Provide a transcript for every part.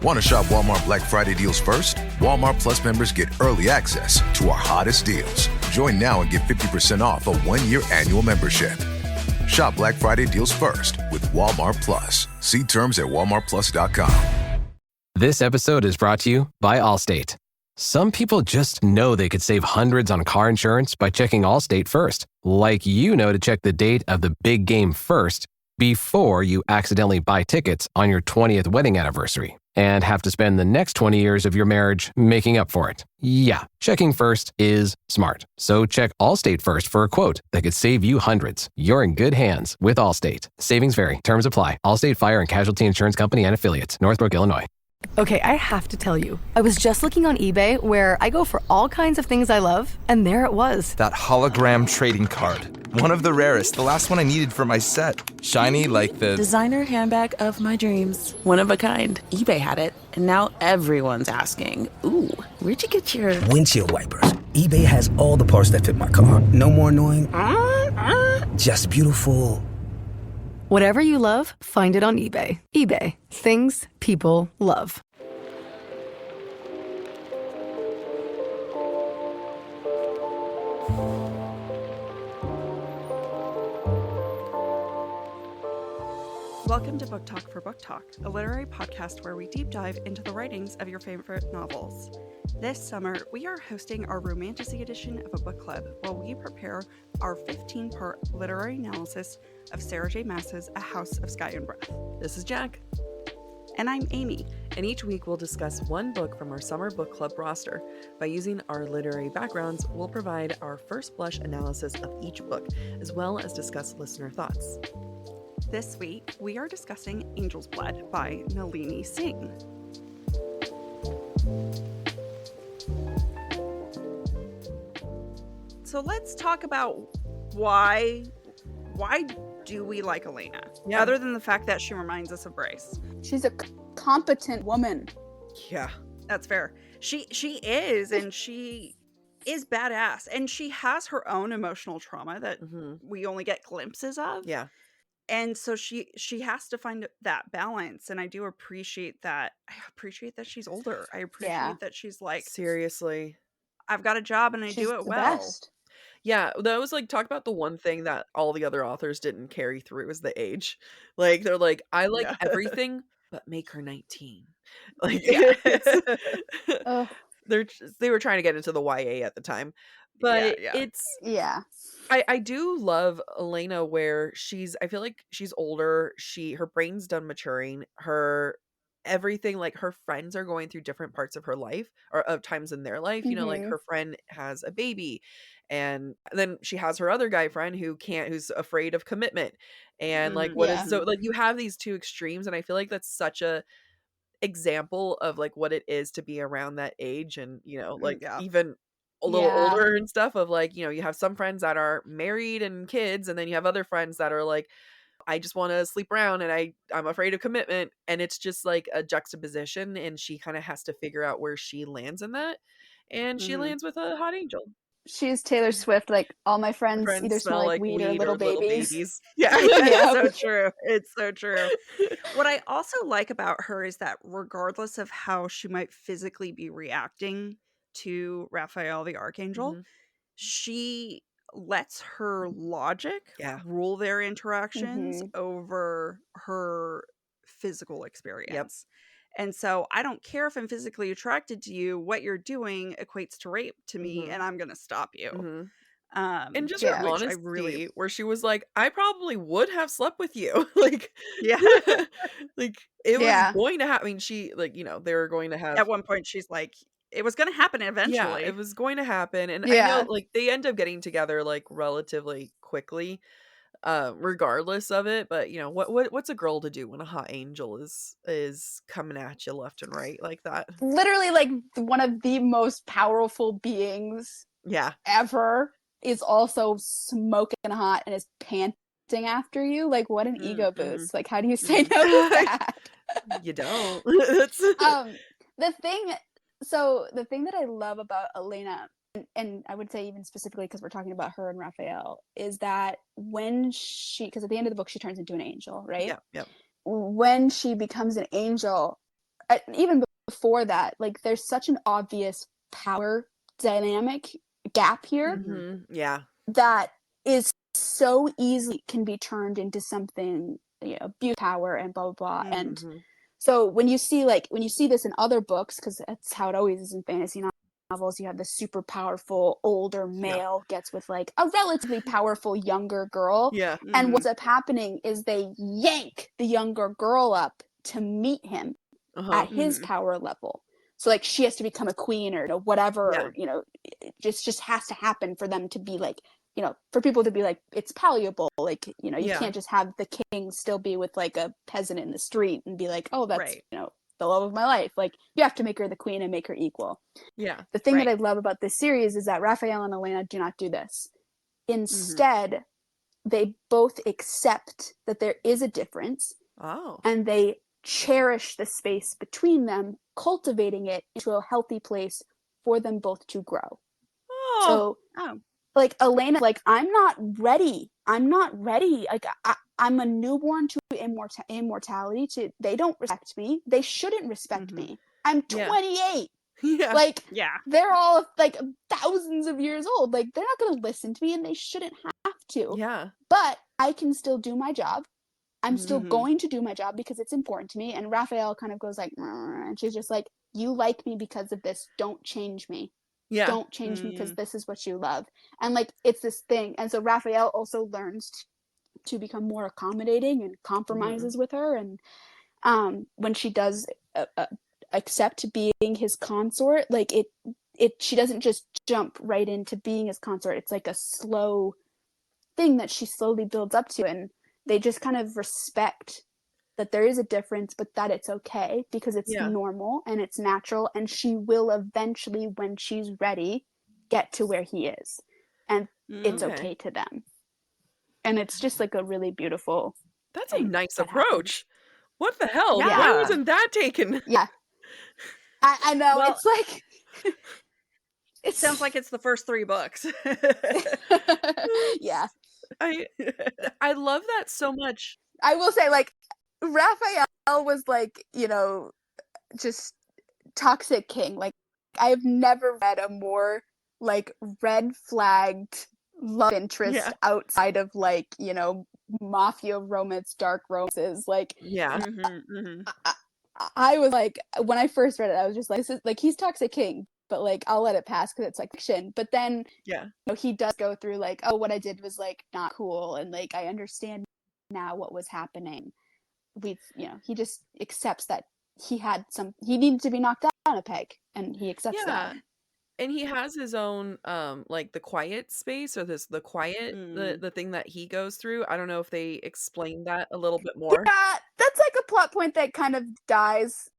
Want to shop Walmart Black Friday deals first? Walmart Plus members get early access to our hottest deals. Join now and get 50% off a 1-year annual membership. Shop Black Friday deals first with Walmart Plus. See terms at walmartplus.com. This episode is brought to you by Allstate. Some people just know they could save hundreds on car insurance by checking Allstate first. Like you know to check the date of the big game first before you accidentally buy tickets on your 20th wedding anniversary and have to spend the next 20 years of your marriage making up for it. Yeah, checking first is smart. So check Allstate first for a quote that could save you hundreds. You're in good hands with Allstate. Savings vary. Terms apply. Allstate Fire and Casualty Insurance Company and Affiliates. Northbrook, Illinois. Okay, I have to tell you, I was just looking on eBay where I go for all kinds of things I love, and there it was. That hologram trading card. One of the rarest, the last one I needed for my set. Shiny like the designer handbag of my dreams. One of a kind. eBay had it, and now everyone's asking, ooh, where'd you get your windshield wipers? eBay has all the parts that fit my car. No more annoying. Just beautiful. Whatever you love, find it on eBay. eBay. Things people love. Welcome to Book Talk for Book Talk, a literary podcast where we deep dive into the writings of your favorite novels. This summer, we are hosting our Romantasy edition of a book club while we prepare our 15-part literary analysis of Sarah J. Maas's A House of Sky and Breath. This is Jack. And I'm Amy. And each week we'll discuss one book from our summer book club roster. By using our literary backgrounds, we'll provide our first blush analysis of each book, as well as discuss listener thoughts. This week, we are discussing Angel's Blood by Nalini Singh. So let's talk about why do we like Elena? Yeah. Other than the fact that she reminds us of Bryce. She's a competent woman. Yeah. That's fair. She is, and she is badass. And she has her own emotional trauma that we only get glimpses of. Yeah. And so she has to find that balance, and I do appreciate that. I appreciate that she's older. I appreciate that she's like, seriously, I've got a job and I do it well. Best. Yeah, that was like, talk about the one thing that all the other authors didn't carry through is the age. Like, they're like, I like everything, but make her 19. Like, they were trying to get into the YA at the time, but I do love Elena where I feel like she's older. Her brain's done maturing. Everything, like her friends are going through different parts of her life or of times in their life. You know, like her friend has a baby, and then she has her other guy friend who's afraid of commitment. And like, so like you have these two extremes. And I feel like that's such a example of like what it is to be around that age. And, you know, like even a little older and stuff of like, you know, you have some friends that are married and kids, and then you have other friends that are like, I just want to sleep around and I'm afraid of commitment. And it's just like a juxtaposition, and she kind of has to figure out where she lands in that. And she lands with a hot angel. She's Taylor Swift, like all my friends either smell like weed or little babies. Yeah, it's so true. It's so true. What I also like about her is that regardless of how she might physically be reacting to Raphael the Archangel, she lets her logic rule their interactions over her physical experience. And so I don't care if I'm physically attracted to you, what you're doing equates to rape to me, and I'm going to stop you. And just her honesty, where she was like, I probably would have slept with you. Like, like it was going to happen. I mean, she, like, you know, they were going to have. At one point, she's like, it was going to happen eventually. Yeah, it was going to happen. And I know, like, they end up getting together, like, relatively quickly, regardless of it. But, you know, what's a girl to do when a hot angel is coming at you left and right like that? Literally, like, one of the most powerful beings ever is also smoking hot and is panting after you. Like, what an ego boost. Like, how do you say no to that? You don't. The thing that I love about Elena, and I would say even specifically because we're talking about her and Raphael, is that because at the end of the book she turns into an angel, right? Yeah. When she becomes an angel, even before that, like there's such an obvious power dynamic gap here Yeah. that is so easily can be turned into something, abuse power and blah blah blah. And so when you see this in other books, because that's how it always is in fantasy novels, you have the super powerful older male gets with like a relatively powerful younger girl. Yeah. And what's up happening is they yank the younger girl up to meet him at his power level. So like she has to become a queen or whatever, it just has to happen for them to be like, for people to be like, it's palatable. Like, you can't just have the king still be with like a peasant in the street and be like, oh, that's, the love of my life. Like you have to make her the queen and make her equal. Yeah. The thing that I love about this series is that Raphael and Elena do not do this. Instead, they both accept that there is a difference. Oh. And they cherish the space between them, cultivating it into a healthy place for them both to grow. Oh. So, like Elena, like I'm not ready. Like I'm a newborn to immortality. They don't respect me. They shouldn't respect me. I'm 28. Yeah. Like they're all like thousands of years old. Like they're not going to listen to me, and they shouldn't have to. Yeah. But I can still do my job. I'm still going to do my job because it's important to me. And Raphael kind of goes like, and she's just like, you like me because of this. Don't change me. Yeah. Don't change me because this is what you love. And like, it's this thing. And so Raphael also learns to become more accommodating and compromises with her. And when she does accept being his consort, like she doesn't just jump right into being his consort. It's like a slow thing that she slowly builds up to. And they just kind of respect that there is a difference, but that it's okay because it's normal and it's natural, and she will eventually, when she's ready, get to where he is, and it's okay to them. And it's just like a really beautiful. That's a nice approach. What the hell? Yeah. Why wasn't that taken? Yeah, I know. Well, it's like it sounds like it's the first 3 books. Yeah, I love that so much. I will say, like, Raphael was like, just toxic king. Like, I've never read a more like red flagged love interest outside of like, mafia romance, dark romances. Like, I was like, when I first read it, I was just like, this is like, he's toxic king, but like, I'll let it pass because it's like fiction. But then, he does go through like, oh, what I did was like not cool, and like I understand now what was happening. He just accepts that he needed to be knocked down a peg, and he accepts that. And he has his own like the quiet space, or the quiet the thing that he goes through. I don't know if they explained that a little bit more. Yeah, that's like a plot point that kind of dies.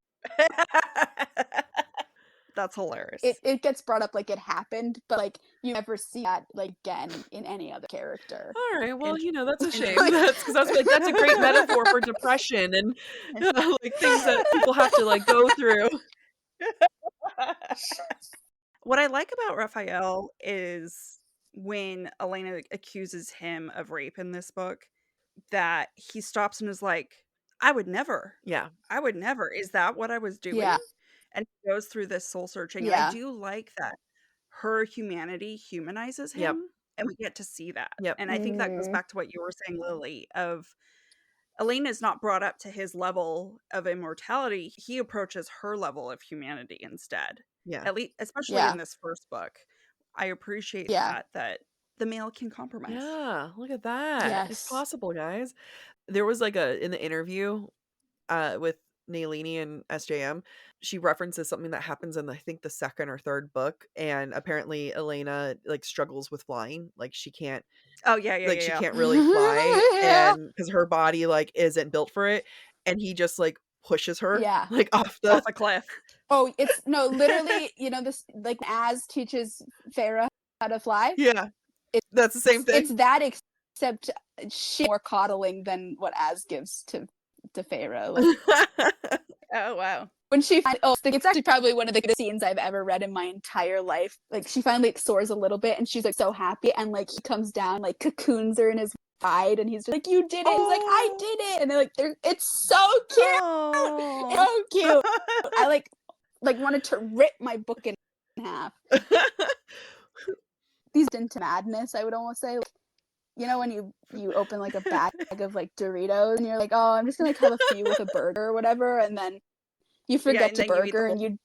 That's hilarious. It gets brought up like it happened, but like you never see that like again in any other character. All right, well, that's a shame. That's because that's a great metaphor for depression and like things that people have to like go through. What I like about Raphael is when Elena accuses him of rape in this book, that he stops and is like, I would never. Yeah. I would never. Is that what I was doing? Yeah. And he goes through this soul searching. And I do like that her humanity humanizes him, and we get to see that. And I think that goes back to what you were saying, Lily, of Elena is not brought up to his level of immortality. He approaches her level of humanity instead. Yeah. At least, especially in this first book. I appreciate that the male can compromise. Yeah, look at that. Yes. It's possible, guys. There was like in the interview with Nalini and SJM, she references something that happens in I think the second or third book, and apparently Elena like struggles with flying. Like she can't she can't really fly, and because her body like isn't built for it, and he just like pushes her like off a cliff. Oh, it's literally, this like Az teaches Farah how to fly. Yeah. That's the same thing. It's that, except she more coddling than what Az gives to Farah. Like, oh wow. when she it's actually probably one of the scenes I've ever read in my entire life. Like she finally soars a little bit and she's like so happy, and like he comes down, like cocoons her in his hide, and he's like, "You did it." He's like, "I did it." And they're like, it's so cute. It's so cute. I like wanted to rip my book in half. These into madness, I would almost say. Like, you know, when you open like a bag of like Doritos and you're like, oh, I'm just gonna like have a few with a burger or whatever, and then you forget the burger and you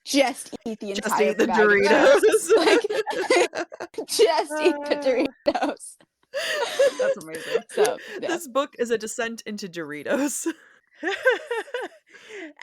just eat the entire bag Doritos. Like just eat the Doritos. That's amazing. So yeah. This book is a descent into Doritos.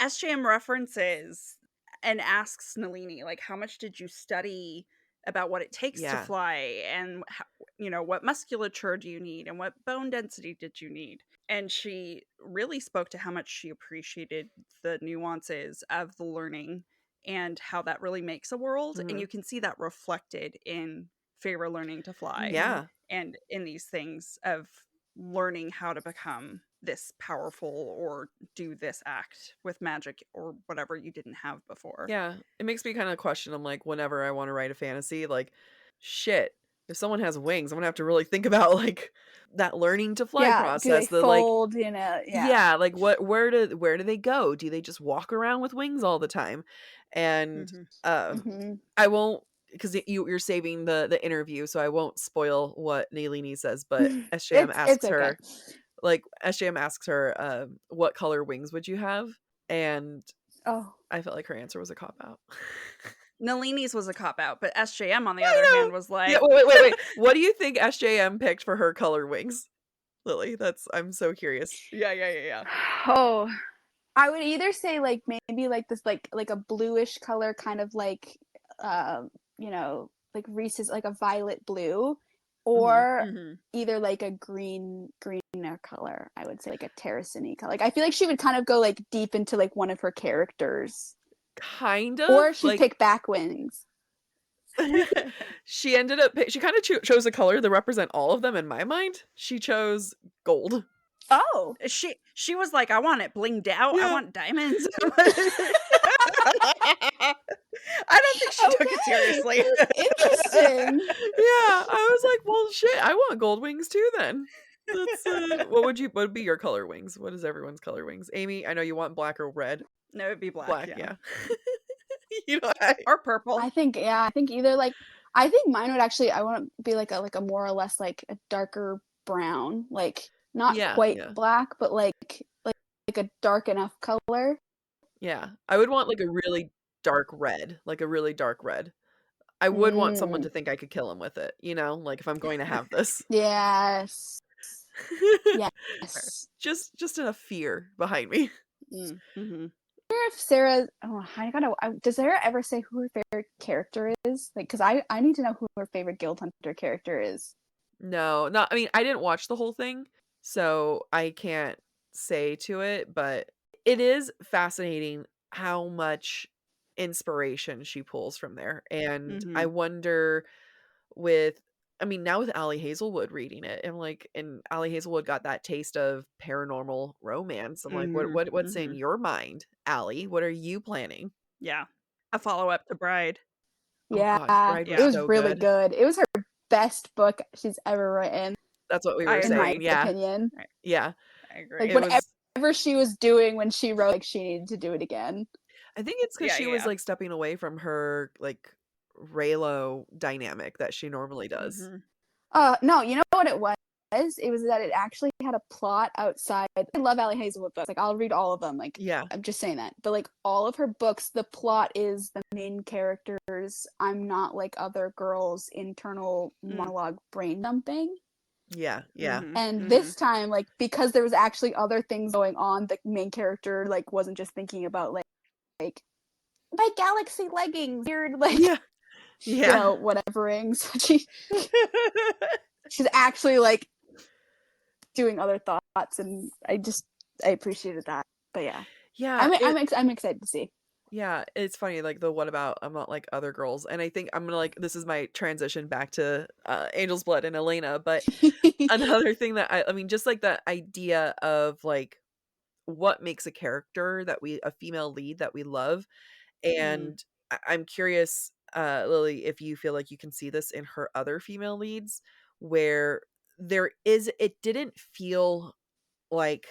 SJM references and asks Nalini, like, how much did you study about what it takes to fly, and how, you know, what musculature do you need and what bone density did you need? And she really spoke to how much she appreciated the nuances of the learning and how that really makes a world. And you can see that reflected in Feyre learning to fly. And in these things of learning how to become this powerful or do this act with magic or whatever you didn't have before. Yeah, it makes me kind of question. I'm like, whenever I want to write a fantasy, like, shit, if someone has wings, I'm gonna have to really think about like that learning to fly process. Do they fold, you know? Yeah, like where do they go? Do they just walk around with wings all the time? And I won't, because you're saving the interview, so I won't spoil what Nalini says. But SJM asks her. Like SJM asks her, what color wings would you have? And I felt like her answer was a cop-out. Nalini's was a cop-out, but SJM on the other hand was like... Yeah, wait. What do you think SJM picked for her color wings? Lily, I'm so curious. Yeah. Oh, I would either say like maybe like this like a bluish color, kind of like you know, like Reese's, like a violet blue. Or either like a greener color, I would say, like a terracini color. Like I feel like she would kind of go like deep into like one of her characters, kind of, or she'd pick back wings. She ended up she kind of chose a color that represent all of them. In my mind, she chose gold. Oh, she was like, I want it blinged out. I want diamonds. I don't think she took it seriously. Interesting. Yeah, I was like, well, shit, I want gold wings too. Then, what would be your color wings? What is everyone's color wings? Amy, I know you want black or red. No, it'd be black. Yeah. You know, or purple. I think either like, I think mine would actually, I want to be like a more or less like a darker brown, like not quite black, but like a dark enough color. Yeah, I would want like a really dark red, I would want someone to think I could kill him with it, you know, like if I'm going to have this. Yes. Just enough fear behind me. If Sarah, does Sarah ever say who her favorite character is? Like, because I need to know who her favorite Guild Hunter character is. No, I mean, I didn't watch the whole thing, so I can't say to it, but it is fascinating how much inspiration she pulls from there. And I wonder now with Allie Hazelwood reading it, and Allie Hazelwood got that taste of paranormal romance. I'm like, what's in your mind, Allie? What are you planning? Yeah. A follow-up to Bride. Yeah. Oh God, Bride was it was so really good. It was her best book she's ever written. That's what we were saying. In my opinion. Yeah. I agree. Like whatever she was doing when she wrote, like she needed to do it again. I think it's because she was like stepping away from her like Raylo dynamic that she normally does. No, you know what it was? It was that it actually had a plot outside. I love Allie Hazelwood books. Like I'll read all of them. Like I'm just saying that. But like all of her books, the plot is the main characters. I'm not like other girls' internal monologue brain dumping. Yeah. And this time, like, because there was actually other things going on, the main character like wasn't just thinking about like my galaxy leggings, weird you know, whateverings. She's actually like doing other thoughts, and I appreciated that. But I'm excited to see. Yeah, it's funny, like the what about I'm not like other girls, and I think I'm gonna this is my transition back to Angel's Blood and Elena. But another thing that I mean, just like the idea of like what makes a character a female lead that we love. And I'm curious, Lily, if you feel like you can see this in her other female leads, where it didn't feel like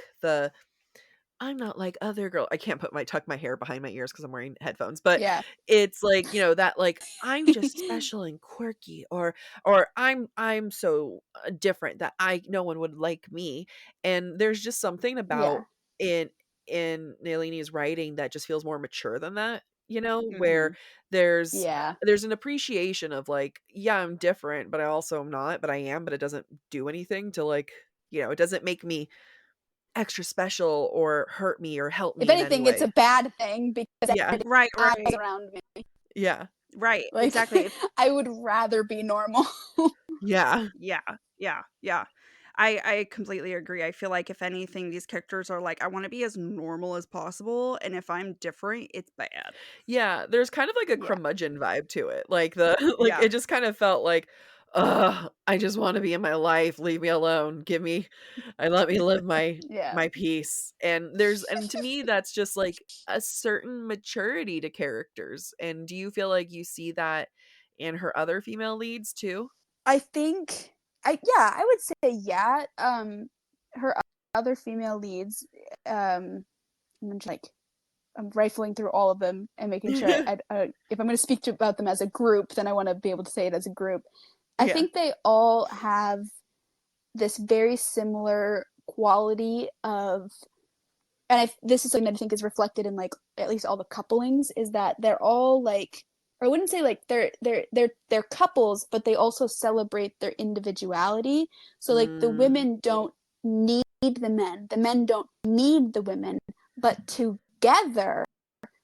I'm not like other girl. I can't tuck my hair behind my ears because I'm wearing headphones, but Yeah. it's like, that like I'm just special and quirky, or I'm so different that no one would like me. And there's just something about in Nalini's writing that just feels more mature than that, where there's an appreciation of like, yeah, I'm different, but I also am not, but I am, but it doesn't do anything to like, it doesn't make me extra special or hurt me or help If me in any anything, it's a way. bad thing because Right. around me. Yeah. Right. Like, Exactly. I would rather be normal. Yeah. Yeah. I completely agree. I feel like if anything, these characters are like, I want to be as normal as possible, and if I'm different, it's bad. Yeah, there's kind of like a curmudgeon vibe to it. Like like Yeah. it just kind of felt like, ugh, I just want to be in my life. Leave me alone. Let me live my peace. And to me that's just like a certain maturity to characters. And do you feel like you see that in her other female leads too? I think I would say yeah. Her other female leads, I'm rifling through all of them and making sure if I'm going to speak about them as a group, then I want to be able to say it as a group. I think they all have this very similar quality of, and this is something that I think is reflected in like at least all the couplings, is that they're all like, or I wouldn't say like they're couples, but they also celebrate their individuality. So like the women don't need the men don't need the women, but together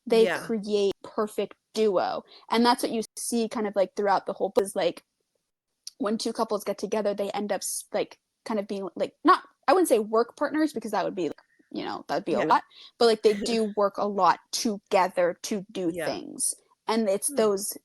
they create perfect duo. And that's what you see kind of like throughout the whole book, is like when two couples get together, they end up like kind of being like, not, I wouldn't say work partners because that would be that'd be a lot, but like they do work a lot together to do things. And it's those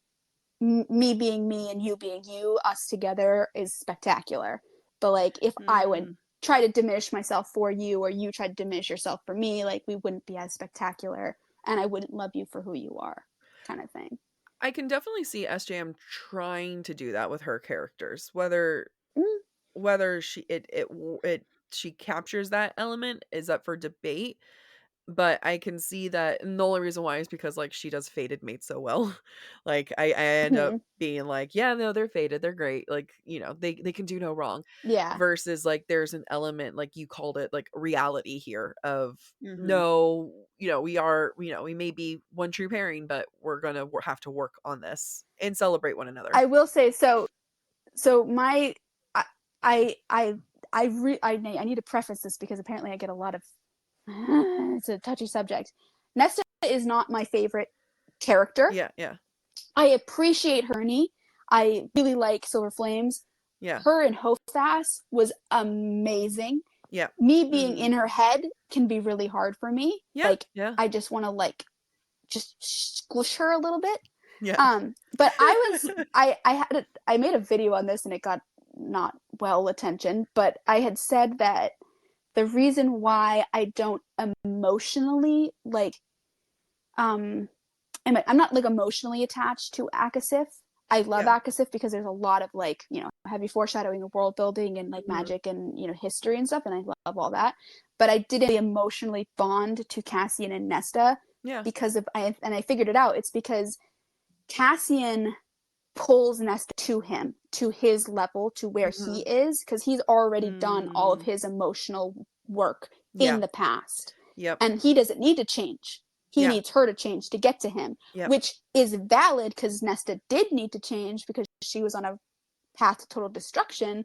me being me and you being you, us together is spectacular. But like if I would try to diminish myself for you, or you try to diminish yourself for me, like we wouldn't be as spectacular, and I wouldn't love you for who you are, kind of thing. I can definitely see SJM trying to do that with her characters, whether she captures that element is up for debate. But I can see that, and the only reason why is because like she does Fated Mate so well. Like I end up being like, yeah, no, they're fated, they're great, like they can do no wrong. Versus like there's an element, like you called it, like reality here of no, we may be one true pairing, but we're gonna have to work on this and celebrate one another. I will say so my I need to preface this because apparently I get a lot of it's a touchy subject. Nesta is not my favorite character. Yeah. I appreciate Hernie. I really like Silver Flames. Yeah. Her and Hostess was amazing. Yeah. Me being in her head can be really hard for me. Yeah. Like, yeah. I just want to like just squish her a little bit. Yeah. But I made a video on this and it got not well attention, but I had said that the reason why I don't emotionally like I'm not like emotionally attached to Akasif. I love Akasif because there's a lot of like, heavy foreshadowing of world building and like magic and history and stuff, and I love all that. But I didn't emotionally bond to Cassian and Nesta because of I figured it out. It's because Cassian pulls Nesta to him, to his level, to where he is, because he's already done all of his emotional work in the past. And he doesn't need to change. He needs her to change to get to him, which is valid because Nesta did need to change because she was on a path to total destruction.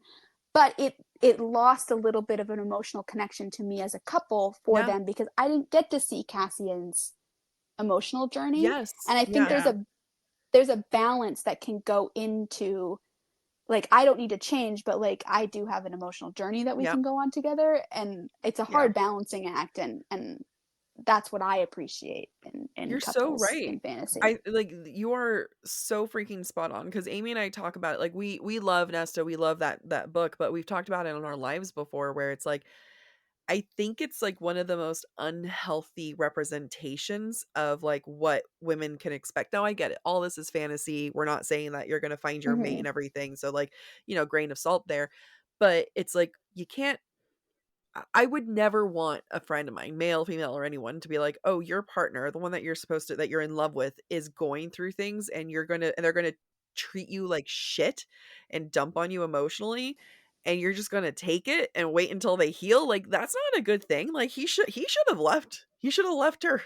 But it lost a little bit of an emotional connection to me as a couple for them because I didn't get to see Cassian's emotional journey. And I think there's a balance that can go into like, I don't need to change, but like I do have an emotional journey that we can go on together, and it's a hard balancing act, and that's what I appreciate in You're couples so right in fantasy. You are so freaking spot on, because Amy and I talk about it, like we love Nesta, we love that book, but we've talked about it in our lives before where it's like I think it's like one of the most unhealthy representations of like what women can expect. Now I get it. All this is fantasy. We're not saying that you're going to find your mate and everything. So like, grain of salt there. But it's like you can't I would never want a friend of mine, male, female, or anyone, to be like, "Oh, your partner, the one that you're in love with, is going through things, and they're gonna treat you like shit and dump on you emotionally, and you're just gonna take it and wait until they heal." Like, that's not a good thing. Like, he should have left. He should have left her.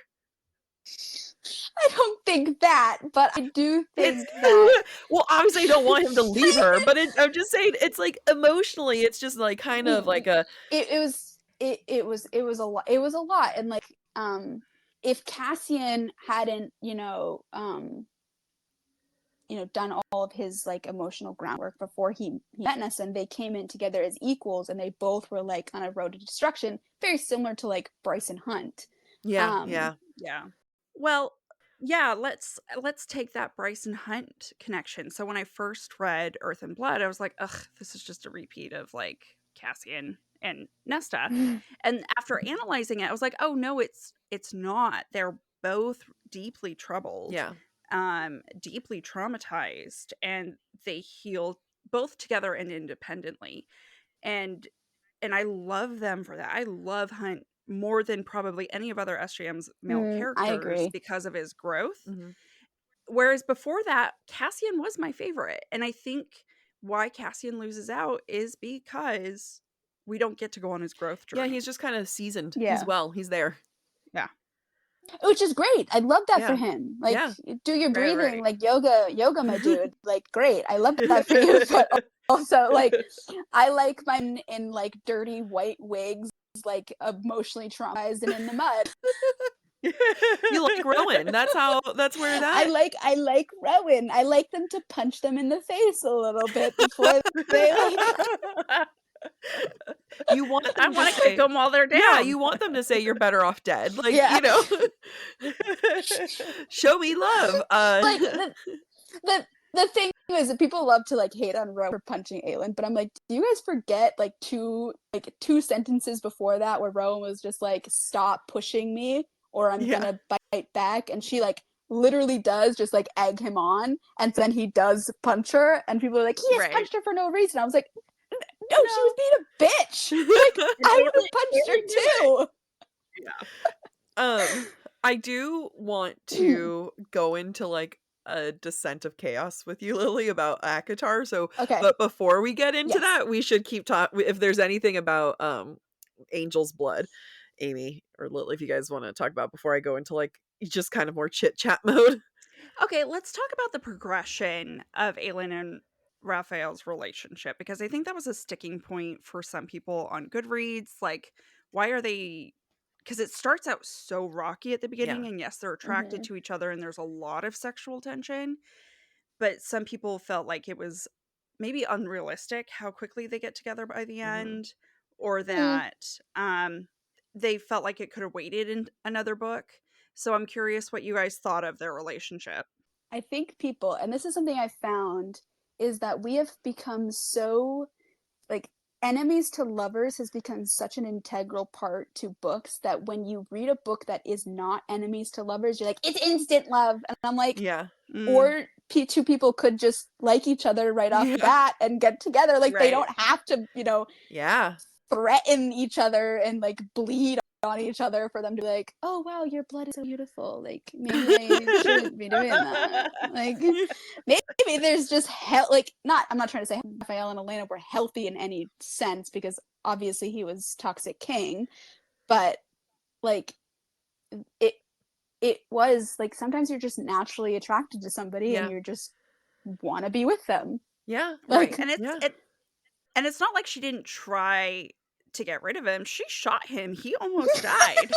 I don't think that, but I do think that. Well, obviously, I don't want him to leave her, but I'm just saying, it's like emotionally, it's just like kind of like a. It was a lot. It was a lot, and like if Cassian hadn't done all of his like emotional groundwork before he met Nessa, and they came in together as equals, and they both were like on a road to destruction, very similar to like Bryce and Hunt. Yeah. Well, yeah, let's take that Bryce and Hunt connection. So when I first read Earth and Blood, I was like, ugh, this is just a repeat of like Cassian and Nesta. And after analyzing it, I was like, oh no, it's not. They're both deeply troubled. Yeah. Deeply traumatized, and they heal both together and independently. And I love them for that. I love Hunt more than probably any of other SJM's male characters because of his growth. Whereas before that, Cassian was my favorite. And I think why Cassian loses out is because we don't get to go on his growth journey. Yeah, he's just kind of seasoned. Yeah. He's there. Yeah. Which is great. I love that for him. Like, do your breathing, like yoga, my dude. Like, great. I love that for you. But also, like, I like men in like dirty white wigs, like emotionally traumatized and in the mud. You like Rowan. That's where that. I like Rowan. I like them to punch them in the face a little bit before they like. I want to kick them while they're down. Yeah, you want them to say you're better off dead. Like, show me love. Like the thing is that people love to like hate on Rowan for punching Aelin, but I'm like, do you guys forget like two sentences before that where Rowan was just like, stop pushing me or I'm gonna bite back, and she like literally does just like egg him on, and then he does punch her, and people are like, he just punched her for no reason. I was like, no, she was being a bitch. Like, I would have punched her too. I do want to go into like a descent of chaos with you, Lily, about ACOTAR. So, but before we get into that, we should keep talking. If there's anything about Angel's Blood, Amy or Lily, if you guys want to talk about before I go into like just kind of more chit chat mode. Okay, let's talk about the progression of Aelin and Raphael's relationship, because I think that was a sticking point for some people on Goodreads. Like, why are they, because it starts out so rocky at the beginning, and yes, they're attracted to each other and there's a lot of sexual tension, but some people felt like it was maybe unrealistic how quickly they get together by the end, or that they felt like it could have waited in another book. So I'm curious what you guys thought of their relationship. I think people, and this is something I found, is that we have become so, like, enemies to lovers has become such an integral part to books that when you read a book that is not enemies to lovers, you're like, it's instant love. And I'm like, or two people could just like each other right off the bat and get together. Like, they don't have to, threaten each other and, like, bleed on each other for them to be like, oh wow, your blood is so beautiful, like maybe I shouldn't be doing that. Like, maybe there's just I'm not trying to say Raphael and Elena were healthy in any sense, because obviously he was toxic king, but like it was like sometimes you're just naturally attracted to somebody and you just want to be with them. Like, and it's not like she didn't try to get rid of him. She shot him. He almost died.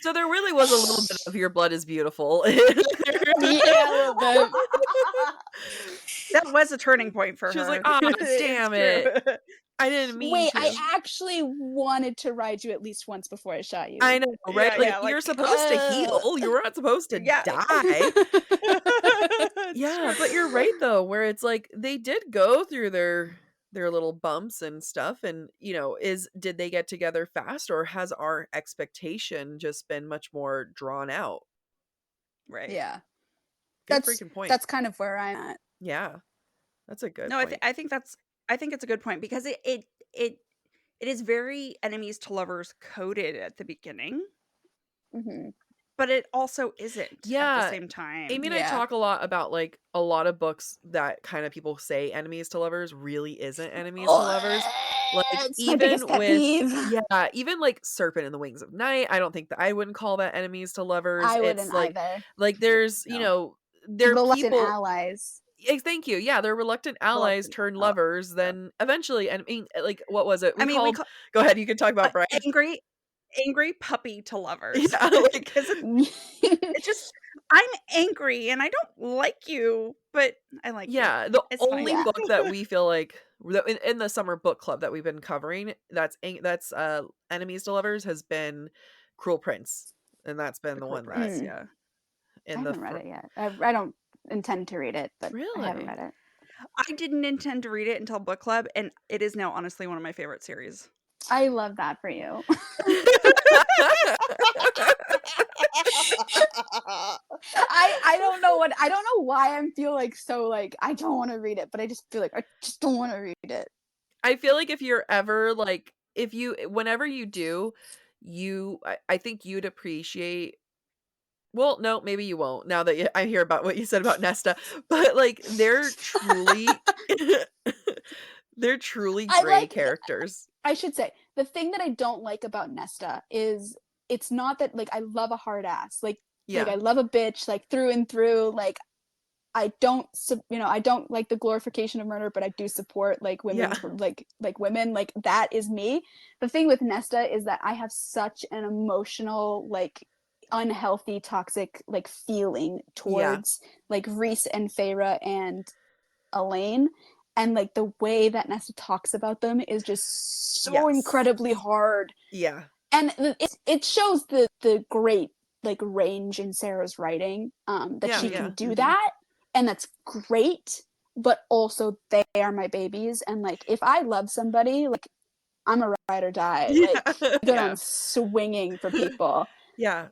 So there really was a little bit of your blood is beautiful. A little bit. That was a turning point for her. She was like, oh, damn it. I didn't mean Wait, to. I actually wanted to ride you at least once before I shot you. I know, right? You're supposed to heal. You were not supposed to die. Yeah, but you're right, though, where it's like they did go through their their little bumps and stuff. And, you know, did they get together fast, or has our expectation just been much more drawn out? Right. Yeah. Good freaking point. That's kind of where I'm at. Yeah. That's a good No, point. I think it's a good point, because it is very enemies to lovers coded at the beginning. Mm-hmm. But it also isn't at the same time. Amy and I talk a lot about, like, a lot of books that kind of people say enemies to lovers really isn't enemies to lovers. Like, it's even my with even like Serpent and the Wings of Night, I don't think that I wouldn't call that enemies to lovers. I It's wouldn't like, either. like there's, you know, there are reluctant people allies. Thank you. Yeah, they're reluctant allies turn lovers. Then eventually, and I mean, like, what was it? We go ahead. You can talk about Brian. Angry puppy to lovers. Yeah, like, it's just, I'm angry and I don't like you, but I like you. The it's only fine. book that we feel like in the summer book club that we've been covering that's enemies to lovers has been Cruel Prince, and that's been the one that's I haven't read it yet. I don't intend to read it, but I haven't read it. I didn't intend to read it until book club, and it is now honestly one of my favorite series. I love that for you. I don't know why I feel like so like I don't want to read it, but I just feel like I just don't want to read it. I feel like if you're ever like, whenever you do, I think you'd appreciate. Well, no, maybe you won't. Now that I hear about what you said about Nesta, but like they're truly great characters. I should say the thing that I don't like about Nesta is it's not that like I love a hard ass, like I love a bitch like through and through. Like I don't like the glorification of murder, but I do support like women, like women, like that is me. The thing with Nesta is that I have such an emotional, like unhealthy, toxic, like feeling towards like Reese and Feyre and Elaine. And like the way that Nesta talks about them is just so incredibly hard. Yeah. And it shows the great like range in Sarah's writing, that she can do that. And that's great. But also they are my babies. And like, if I love somebody, like I'm a ride or die. Like I'm swinging for people. Yeah.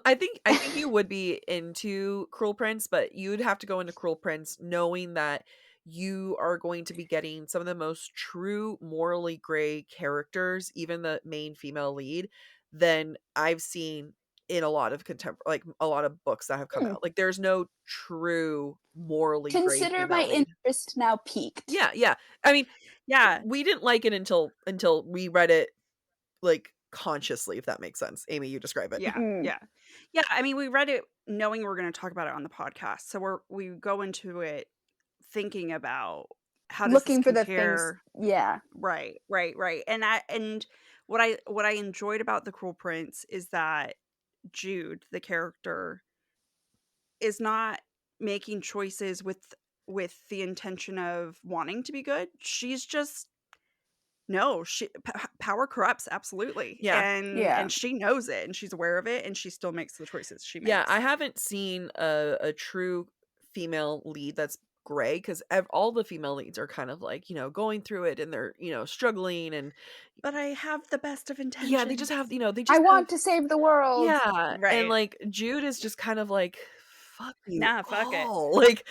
I think you would be into Cruel Prince, but you'd have to go into Cruel Prince knowing that you are going to be getting some of the most true morally gray characters, even the main female lead, than I've seen in a lot of like a lot of books that have come out. Like there's no true morally gray Consider my lead. interest now peaked. Yeah. I mean, we didn't like it until we read it like consciously, if that makes sense. Amy, you describe it. Yeah. I mean, we read it knowing we're going to talk about it on the podcast, so we go into it thinking about how does looking this for compare? the things. Yeah. Right. And what I enjoyed about the Cruel Prince is that Jude, the character, is not making choices with the intention of wanting to be good. She's just power corrupts, absolutely. And she knows it, and she's aware of it, and she still makes the choices she makes. Yeah, I haven't seen a true female lead that's gray, because all the female leads are kind of like, going through it, and they're, struggling, but I have the best of intentions. Yeah, they just have, I want to save the world. Yeah, right. And like Jude is just kind of like, fuck you. Nah, fuck it. Like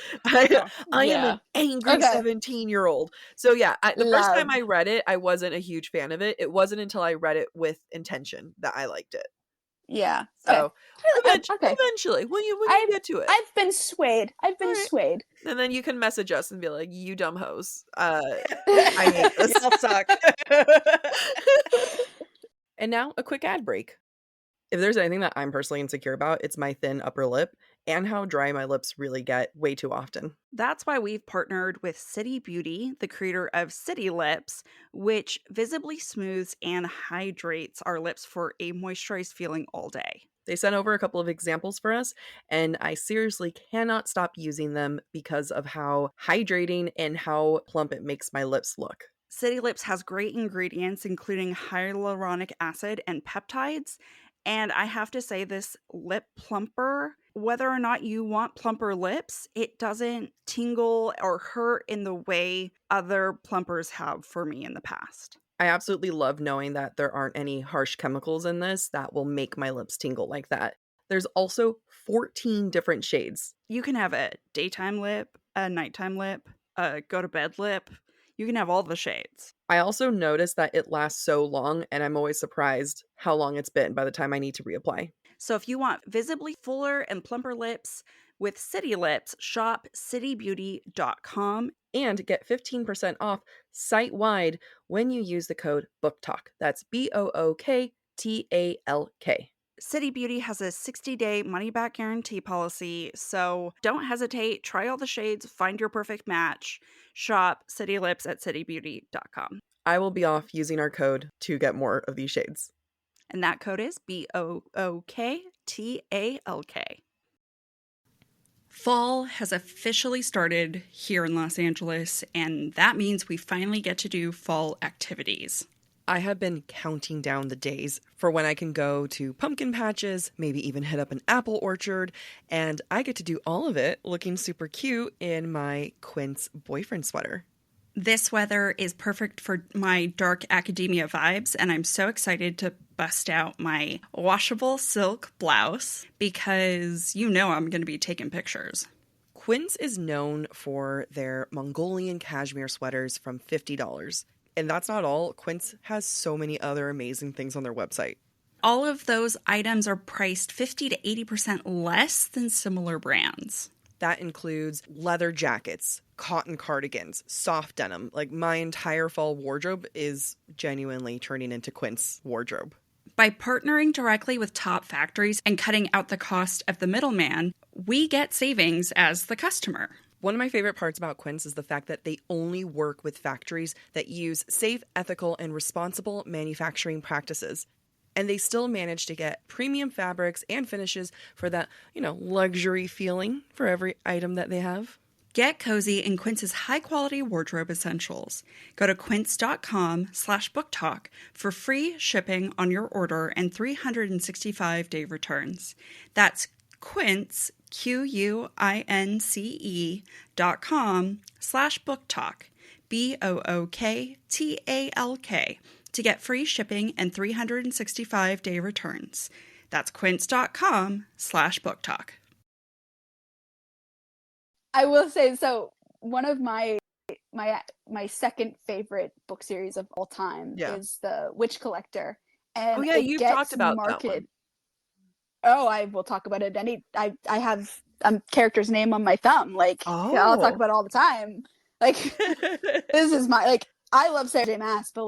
I am an angry 17-year-old. So yeah, the first time I read it, I wasn't a huge fan of it. It wasn't until I read it with intention that I liked it. Yeah. So eventually, when you get to it, I've been swayed. Swayed. And then you can message us and be like, "You dumb hoes. I hate this. Y'all suck." And now a quick ad break. If there's anything that I'm personally insecure about, it's my thin upper lip and how dry my lips really get way too often. That's why we've partnered with City Beauty, the creator of City Lips, which visibly smooths and hydrates our lips for a moisturized feeling all day. They sent over a couple of examples for us, and I seriously cannot stop using them because of how hydrating and how plump it makes my lips look. City Lips has great ingredients, including hyaluronic acid and peptides. And I have to say, this lip plumper whether or not you want plumper lips, it doesn't tingle or hurt in the way other plumpers have for me in the past. I absolutely love knowing that there aren't any harsh chemicals in this that will make my lips tingle like that. There's also 14 different shades. You can have a daytime lip, a nighttime lip, a go to bed lip. You can have all the shades. I also noticed that it lasts so long, and I'm always surprised how long it's been by the time I need to reapply. So if you want visibly fuller and plumper lips with City Lips, shop citybeauty.com and get 15% off site-wide when you use the code BOOKTALK. That's BOOKTALK. City Beauty has a 60-day money-back guarantee policy, so don't hesitate. Try all the shades, find your perfect match. Shop City Lips at citybeauty.com. I will be off using our code to get more of these shades. And that code is BOOKTALK. Fall has officially started here in Los Angeles, and that means we finally get to do fall activities. I have been counting down the days for when I can go to pumpkin patches, maybe even hit up an apple orchard, and I get to do all of it looking super cute in my Quince boyfriend sweater. This weather is perfect for my dark academia vibes, and I'm so excited to bust out my washable silk blouse because you know I'm going to be taking pictures. Quince is known for their Mongolian cashmere sweaters from $50. And that's not all. Quince has so many other amazing things on their website. All of those items are priced 50 to 80% less than similar brands. That includes leather jackets, cotton cardigans, soft denim. Like my entire fall wardrobe is genuinely turning into Quince wardrobe. By partnering directly with top factories and cutting out the cost of the middleman, we get savings as the customer. One of my favorite parts about Quince is the fact that they only work with factories that use safe, ethical, and responsible manufacturing practices. And they still manage to get premium fabrics and finishes for that, luxury feeling for every item that they have. Get cozy in Quince's high-quality wardrobe essentials. Go to quince.com/booktalk for free shipping on your order and 365-day returns. That's Quince, QUINCE.com/booktalk, BOOKTALK, to get free shipping and 365-day returns. That's quince.com/booktalk. I will say, so one of my second favorite book series of all time is The Witch Collector. And you've talked about that one. Oh, I will talk about it. I have character's name on my thumb. I'll talk about it all the time. This is my, I love Sarah J. Maas, but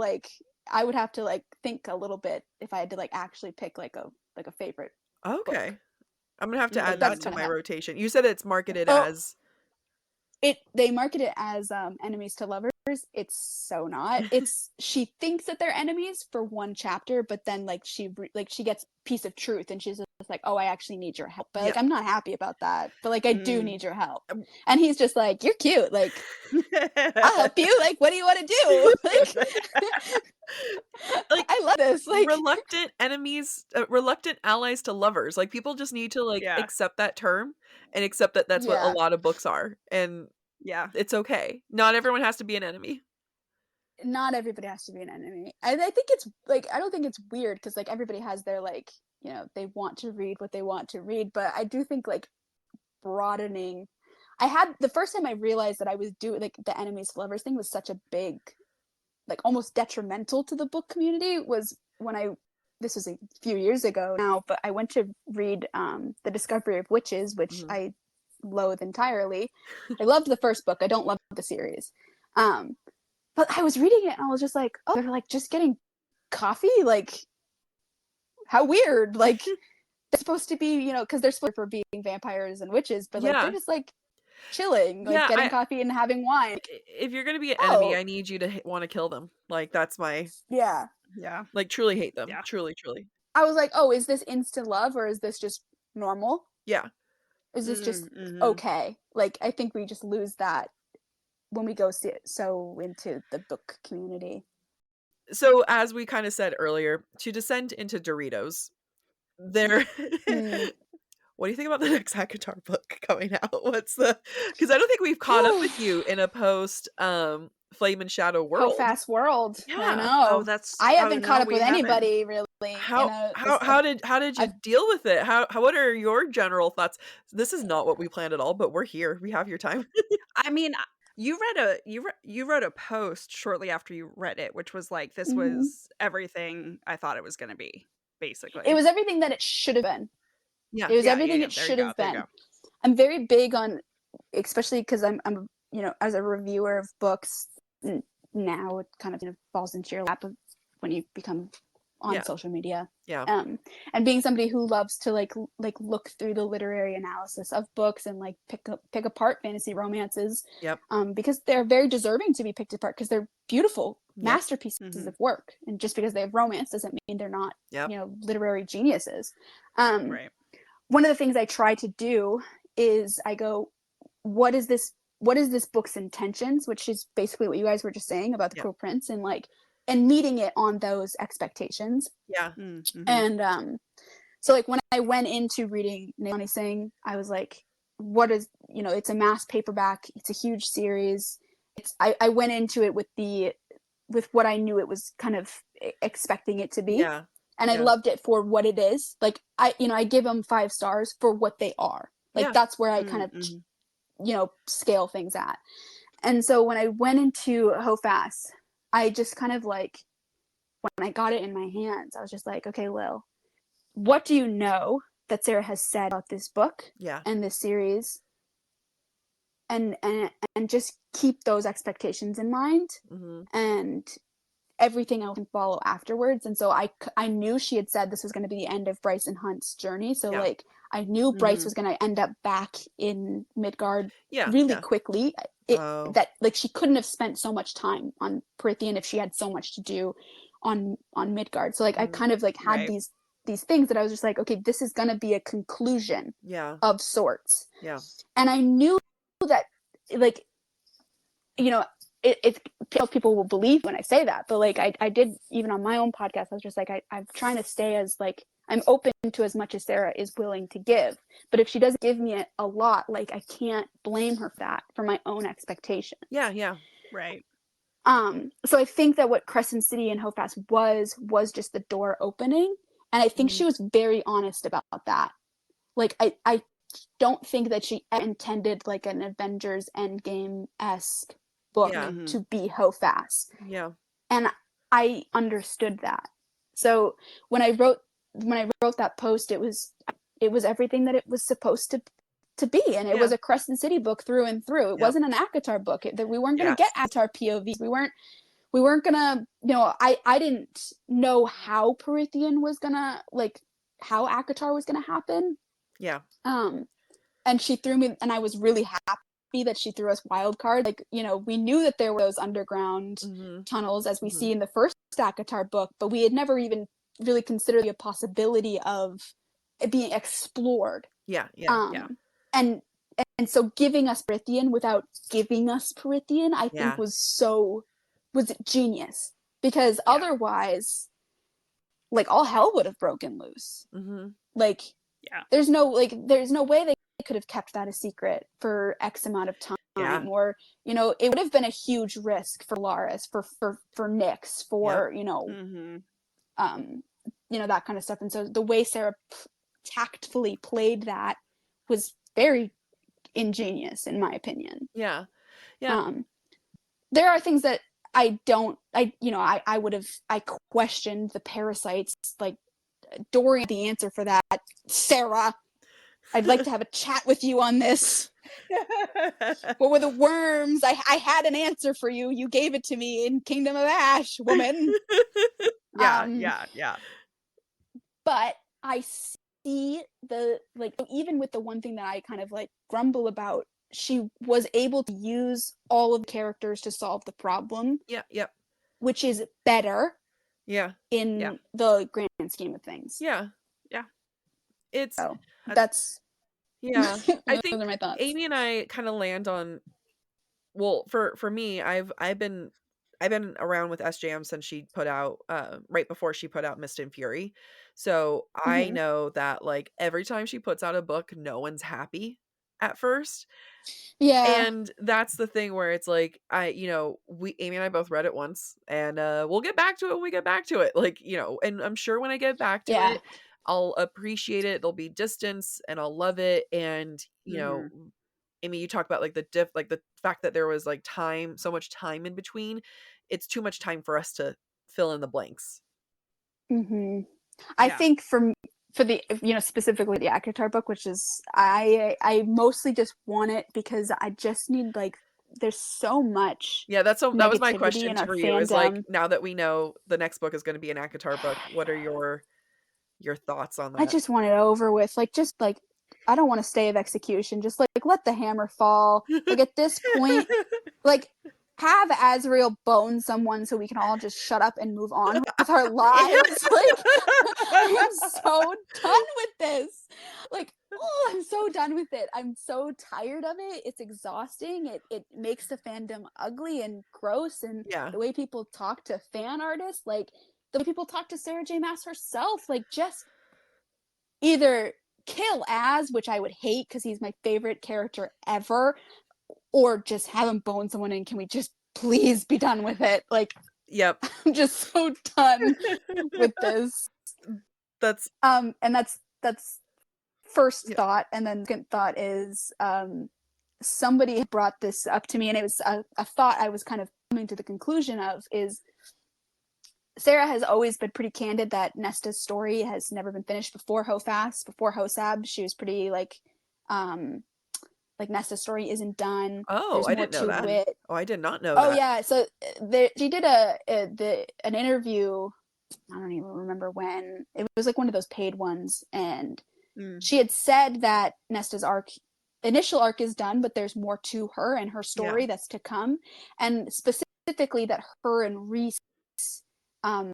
I would have to think a little bit if I had to actually pick a favorite. Okay. Book. I'm gonna have to add that to my rotation. You said it's marketed as they market it as enemies to lovers. It's so not. She thinks that they're enemies for one chapter, but then she gets piece of truth and she's just like, oh, I actually need your help, but I'm not happy about that, but I do need your help. And he's just like, you're cute, I'll help you, what do you want to do? I love this, reluctant enemies, reluctant allies to lovers. People just need to accept that term and accept that that's what a lot of books are, and it's okay. Not everyone has to be an enemy. Not everybody has to be an enemy. And I think it's I don't think it's weird because everybody has their they want to read what they want to read, but I do think broadening. I had the first time I realized that I was doing the enemies to lovers thing was such a big almost detrimental to the book community was when this was a few years ago now, but I went to read The Discovery of Witches, which I loathe entirely. I loved the first book. I don't love the series. But I was reading it and I was just like, oh, they're just getting coffee? How weird. They're supposed to be, because they're supposed for being vampires and witches, but they're just chilling, getting coffee and having wine. If you're going to be an enemy, I need you to want to kill them. That's my... Yeah. Truly hate them. Yeah. Truly. I was like, oh, is this instant love or is this just normal? Yeah. Is this just okay? I think we just lose that when we go so into the book community. So as we kind of said earlier, to descend into Doritos, what do you think about the next ACOTAR book coming out? Because I don't think we've caught up with you in a post Flame and Shadow world. Fast world. Yeah. I know. I haven't caught up with anybody really. How did you deal with it? What are your general thoughts? This is not what we planned at all, but we're here. We have your time. I mean, you wrote a post shortly after you read it, which was like, this was everything I thought it was going to be, basically. It was everything that it should have been. Yeah. It was everything it should have been. I'm very big on, especially because I'm as a reviewer of books now, it kind of falls into your lap of when you become on social media. Yeah. And being somebody who loves to like look through the literary analysis of books and like pick apart fantasy romances. Yep. Because they're very deserving to be picked apart because they're beautiful masterpieces of work. And just because they have romance doesn't mean they're not, literary geniuses. Right. One of the things I try to do is I go, what is this book's intentions, which is basically what you guys were just saying about the Cruel Prince, and meeting it on those expectations. Yeah. And so like when I went into reading Nalini Singh, I was like, what is, it's a mass paperback, it's a huge series. I went into it with what I knew it was kind of expecting it to be. Yeah. And I loved it for what it is. Like I give them 5 stars for what they are. Like that's where I kind of scale things at. And so when I went into Hofas, I just kind of like, when I got it in my hands, I was just like, okay, Lil, what do you know that Sarah has said about this book and this series? And just keep those expectations in mind, and everything else can follow afterwards. And so I knew she had said this was going to be the end of Bryce and Hunt's journey. So like I knew Bryce was going to end up back in Midgard really quickly. That like she couldn't have spent so much time on Prithian if she had so much to do on Midgard. So like I kind of like had these things that I was just like, okay, this is going to be a conclusion of sorts. Yeah. And I knew that like, it people will believe when I say that, but like I did, even on my own podcast, I was just like, I'm trying to stay as like, I'm open to as much as Sarah is willing to give, but if she doesn't give me a lot, like I can't blame her for that, for my own expectations. Yeah. Right. So I think that what Crescent City and Hofas was just the door opening, and I think she was very honest about that. Like I don't think that she intended like an Avengers Endgame-esque book to be Hofas. Yeah. And I understood that. So when I wrote that post, it was everything that it was supposed to be, and it was a Crescent City book through and through. It wasn't an ACOTAR book. That we weren't going to get ACOTAR POVs. We weren't gonna, I didn't know how Prithian was gonna, like, how ACOTAR was gonna happen. Yeah. And she threw me, and I was really happy that she threw us wild card. Like, we knew that there were those underground tunnels as we see in the first ACOTAR book, but we had never even really considered the possibility of it being explored. Yeah. And so giving us Prithian without giving us Prithian, I think was genius, because otherwise, like, all hell would have broken loose. Like, there's no way they could have kept that a secret for X amount of time, or it would have been a huge risk for Laris, for Nyx, for that kind of stuff. And so the way Sarah tactfully played that was very ingenious, in my opinion. Yeah. There are things that I questioned the parasites, like Dorian, the answer for that. Sarah, I'd like to have a chat with you on this. What were the worms? I had an answer for you. You gave it to me in Kingdom of Ash, woman. Yeah. But I see even with the one thing that I kind of like grumble about, she was able to use all of the characters to solve the problem. Yep. Which is better. In the grand scheme of things. Yeah. It's that's I think those are my thoughts. Amy and I kind of land on, well, for me, I've been I've been around with SJM since she put out right before she put out Mist and Fury. So I know that like every time she puts out a book, no one's happy at first. Yeah. And that's the thing where it's like Amy and I both read it once, and we'll get back to it when we get back to it. Like, and I'm sure when I get back to it, I'll appreciate it. There'll be distance and I'll love it. And, Amy, you talk about like the fact that there was like so much time in between. It's too much time for us to fill in the blanks. I think for the specifically the ACOTAR book, which is I mostly just want it because I just need like there's so much that was my question to you is like, now that we know the next book is going to be an ACOTAR book, what are your thoughts on that? I just want it over with. Like, just like I don't want a stay of execution. Just like let the hammer fall. Like at this point, like have Azrael bone someone so we can all just shut up and move on with our lives. Like I am so done with this. Like, oh, I'm so done with it. I'm so tired of it. It's exhausting. It makes the fandom ugly and gross. And the way people talk to fan artists, like the way people talk to Sarah J. Maas herself, like just either kill Az, which I would hate because he's my favorite character ever, or just have him bone someone and can we just please be done with it? Like, I'm just so done with this. That's and that's first thought. And then second thought is somebody brought this up to me, and it was a thought I was kind of coming to the conclusion of is Sarah has always been pretty candid that Nesta's story has never been finished before Hofast, before Hosab. She was pretty like Nesta's story isn't done. Oh, I didn't know that. It. Oh, I did not know that. Oh yeah, so she did an interview. I don't even remember when. It was like one of those paid ones, and she had said that Nesta's initial arc is done, but there's more to her and her story that's to come, and specifically that her and Rhys. The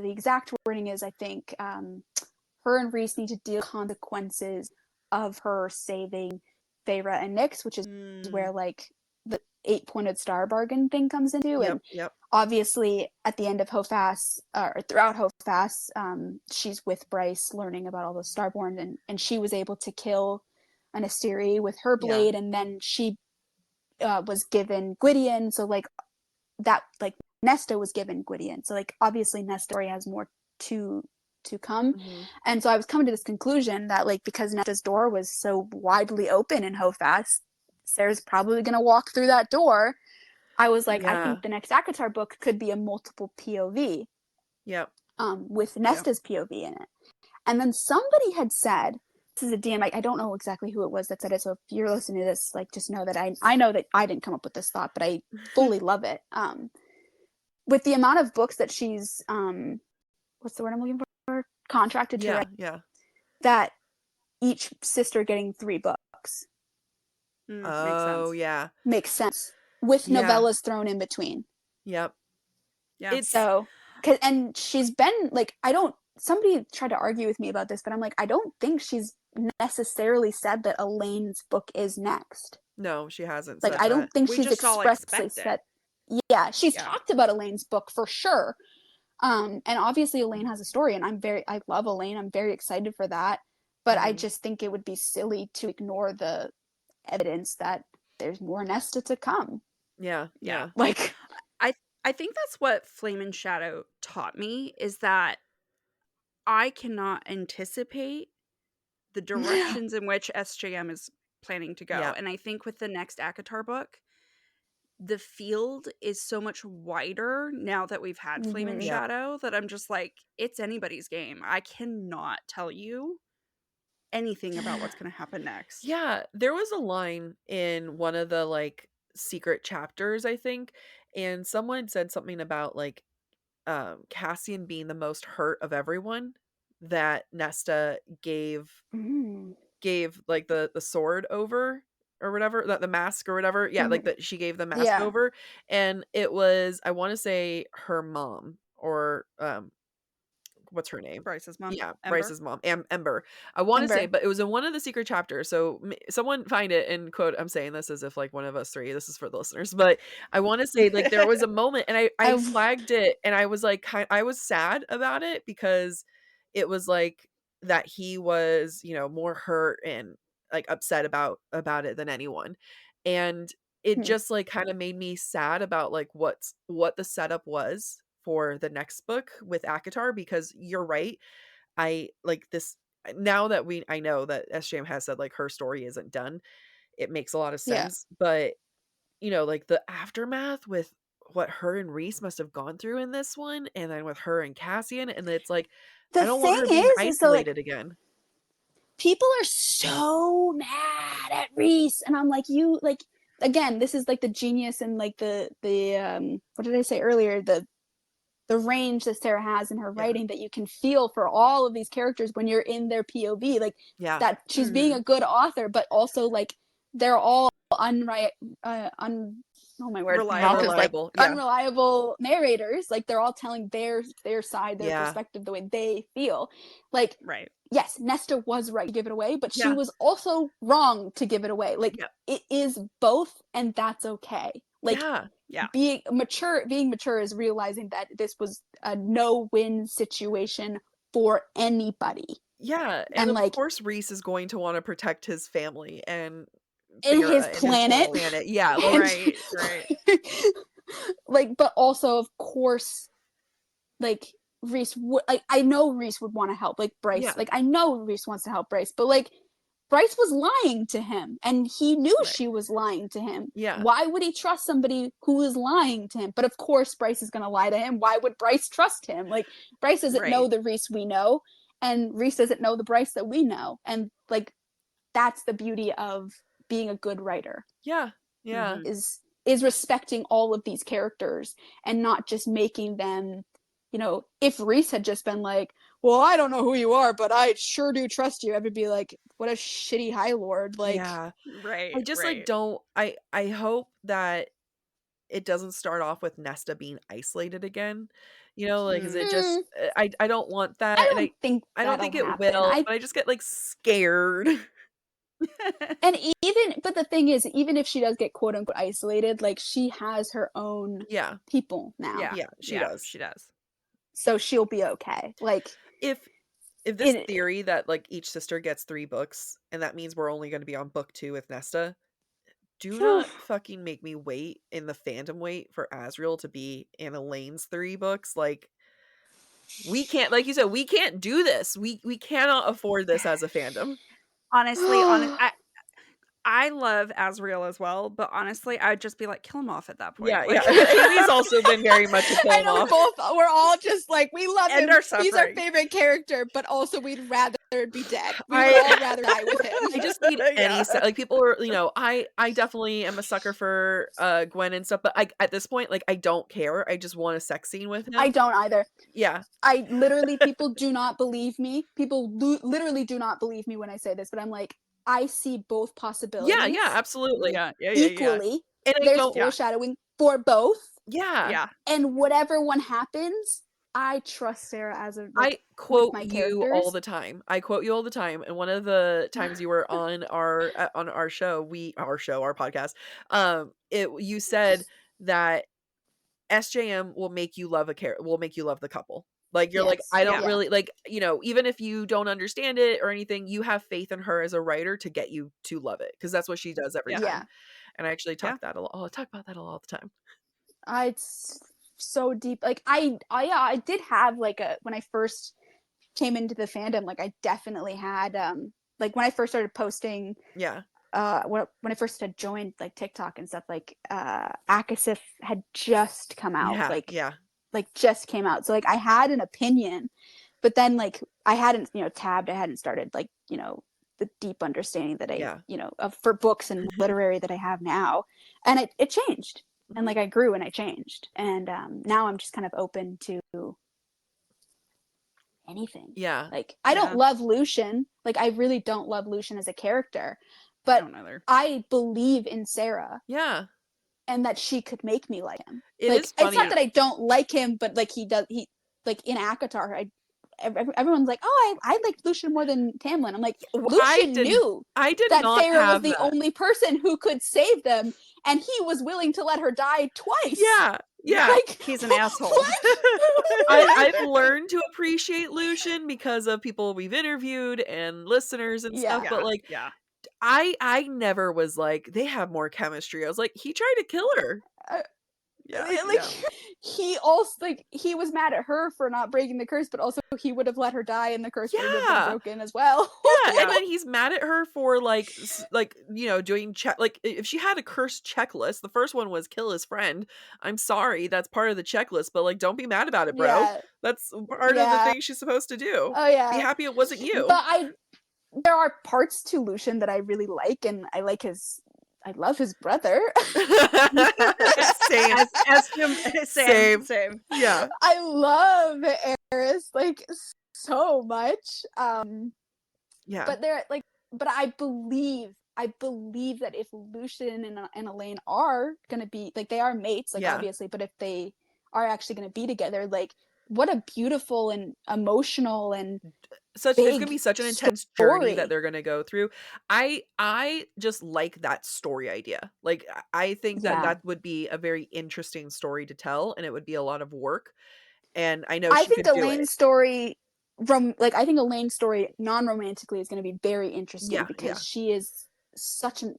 exact wording is, I think, her and Rhys need to deal with consequences of her saving Feyre and Nyx, which is where like the 8-pointed star bargain thing comes into. Obviously at the end of Hofast, or throughout Hofast, she's with Bryce learning about all the Starborn, and she was able to kill an Asteri with her blade, and then she was given Gwydion, so like that, like Nesta was given Gwydion, so like obviously Nesta's story has more to come. And so I was coming to this conclusion that like because Nesta's door was so widely open in Hofast, Sarah's probably going to walk through that door. I was like, I think the next ACOTAR book could be a multiple POV with Nesta's POV in it. And then somebody had said, this is a DM, I don't know exactly who it was that said it, so if you're listening to this, like just know that I know that I didn't come up with this thought, but I fully love it. With the amount of books that she's what's the word I'm looking for, contracted to write, that each sister getting 3 books makes sense with novellas thrown in between. It's so and she's been like, somebody tried to argue with me about this, but I'm like, I don't think she's necessarily said that Elaine's book is next. No, she hasn't. Like, I don't think she's expressly said. Yeah, she's talked about Elaine's book for sure. And obviously Elaine has a story, and I love Elaine. I'm very excited for that. But I just think it would be silly to ignore the evidence that there's more Nesta to come. Yeah. Like, I think that's what Flame and Shadow taught me, is that I cannot anticipate the directions in which SJM is planning to go. And I think with the next ACOTAR book, the field is so much wider now that we've had Flame and Shadow, that I'm just like, it's anybody's game. I cannot tell you anything about what's going to happen next. Yeah, there was a line in one of the like secret chapters, I think, and someone said something about like Cassian being the most hurt of everyone, that Nesta gave like the sword over or whatever, the mask or whatever. Like that she gave the mask over, and it was, I want to say her mom, or what's her name? Bryce's mom. Yeah, Ember? Bryce's mom, Ember. I want to say, but it was in one of the secret chapters. So someone find it and quote. I'm saying this as if like one of us three. This is for the listeners, but I want to say like there was a moment, and I flagged it, and I was like, I was sad about it because it was like that he was, you know, more hurt and like upset about it than anyone, and it just like kind of made me sad about like what the setup was for the next book with ACOTAR, because you're right. I like this now that I know that SJM has said like her story isn't done. It makes a lot of sense, but you know, like the aftermath with what her and Reese must have gone through in this one, and then with her and Cassian, and it's like I don't want her being isolated again. People are so mad at Reese, and I'm like, you like again, this is like the genius and like the what did I say earlier, the range that Sarah has in her writing, that you can feel for all of these characters when you're in their POV, like that she's being a good author, but also like they're all unreliable narrators. Like they're all telling their side, their perspective, the way they feel. Like yes, Nesta was right to give it away, but she was also wrong to give it away. Like it is both, and that's okay. Like being mature is realizing that this was a no-win situation for anybody. Yeah, and of like, course Reese is going to want to protect his family and his planet. Yeah, right. Like, but also, of course, like Reese would, like, I know Reese would want to help, like Bryce. Like, I know Reese wants to help Bryce, but like Bryce was lying to him, and he knew she was lying to him. Yeah. Why would he trust somebody who is lying to him? But of course, Bryce is going to lie to him. Why would Bryce trust him? Like, Bryce doesn't know the Reese we know, and Reese doesn't know the Bryce that we know. And like, that's the beauty of being a good writer. Yeah. Is respecting all of these characters and not just making them, you know, if Reese had just been like, well, I don't know who you are, but I sure do trust you, I would be like, what a shitty High Lord. Like, I just like don't, I hope that it doesn't start off with Nesta being isolated again, you know, like, is it just, I don't want that. I don't think it will, but I just get like scared. And but the thing is, even if she does get quote unquote isolated, like she has her own people now. Yeah, she does. So she'll be okay. Like if this theory that like each sister gets 3 books, and that means we're only going to be on book 2 with Nesta, do not fucking make me wait in the fandom wait for Asriel to be in Elaine's 3 books. Like, we can't, like you said, we can't do this. We cannot afford this as a fandom. Honestly, I love Asriel as well, but honestly, I'd just be like, kill him off at that point. Yeah. Amy's also been very much a kill him off. We're all just like, we love him. He's our favorite character, but also we'd rather be dead. We'd all rather die with him. I just need any like, people are, you know, I definitely am a sucker for Gwen and stuff, but at this point, like, I don't care. I just want a sex scene with him. I don't either. Yeah. I literally, people do not believe me. People literally do not believe me when I say this, but I'm like, I see both possibilities. Yeah, absolutely. Equally. And there's foreshadowing for both. Yeah. And whatever one happens, I trust Sarah as a I quote you all the time. And one of the times you were on our podcast, you said that SJM will make you love the couple. Like, you're like, I don't really, like, you know, even if you don't understand it or anything, you have faith in her as a writer to get you to love it, because that's what she does every time. And I actually talk about that a lot all the time. It's so deep. Like, I did have like when I first came into the fandom, like I definitely had like when I first started posting when I first had joined like TikTok and stuff, like Akasif had just come out. Like just came out. So like I had an opinion, but then like I hadn't, you know, tabbed, I hadn't started like, you know, the deep understanding that I, you know, for books and literary that I have now. And it changed. And like I grew and I changed. And now I'm just kind of open to anything. Yeah. Like I don't love Lucian. Like I really don't love Lucian as a character. But I believe in Sarah. Yeah. And that she could make me like him. It's not that I don't like him, but like he like in ACOTAR, everyone's like, oh, I liked Lucien more than Tamlin. I'm like, Lucien knew I did that not Feyre was have the that. only person who could save them, and he was willing to let her die twice. Yeah, like, he's an asshole. I've learned to appreciate Lucien because of people we've interviewed and listeners and stuff, but like, I never was like, they have more chemistry. I was like, he tried to kill her. He also, like, he was mad at her for not breaking the curse, but also he would have let her die and the curse would have been broken as well. And then he's mad at her for like you know, doing like if she had a curse checklist, the first one was kill his friend. I'm sorry, that's part of the checklist, but like, don't be mad about it, bro. That's part of the thing she's supposed to do. Be happy it wasn't you. But there are parts to Lucien that I really like, and I love his brother. Same. Yeah. I love Eris like so much. But I believe that if Lucien and Elaine are gonna be, like, they are mates, like, obviously, but if they are actually gonna be together, like, what a beautiful and emotional and it's gonna be such an intense journey that they're gonna go through. I just like that story idea. Like, I think that would be a very interesting story to tell, and it would be a lot of work. And I know I think Elaine's story I think Elaine's story non-romantically is going to be very interesting because she is such an.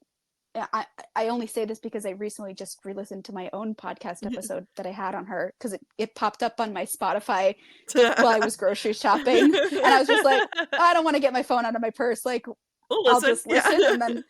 I only say this because I recently just re-listened to my own podcast episode that I had on her, because it popped up on my Spotify while I was grocery shopping, and I was just like, I don't want to get my phone out of my purse, like, I'll just listen. And then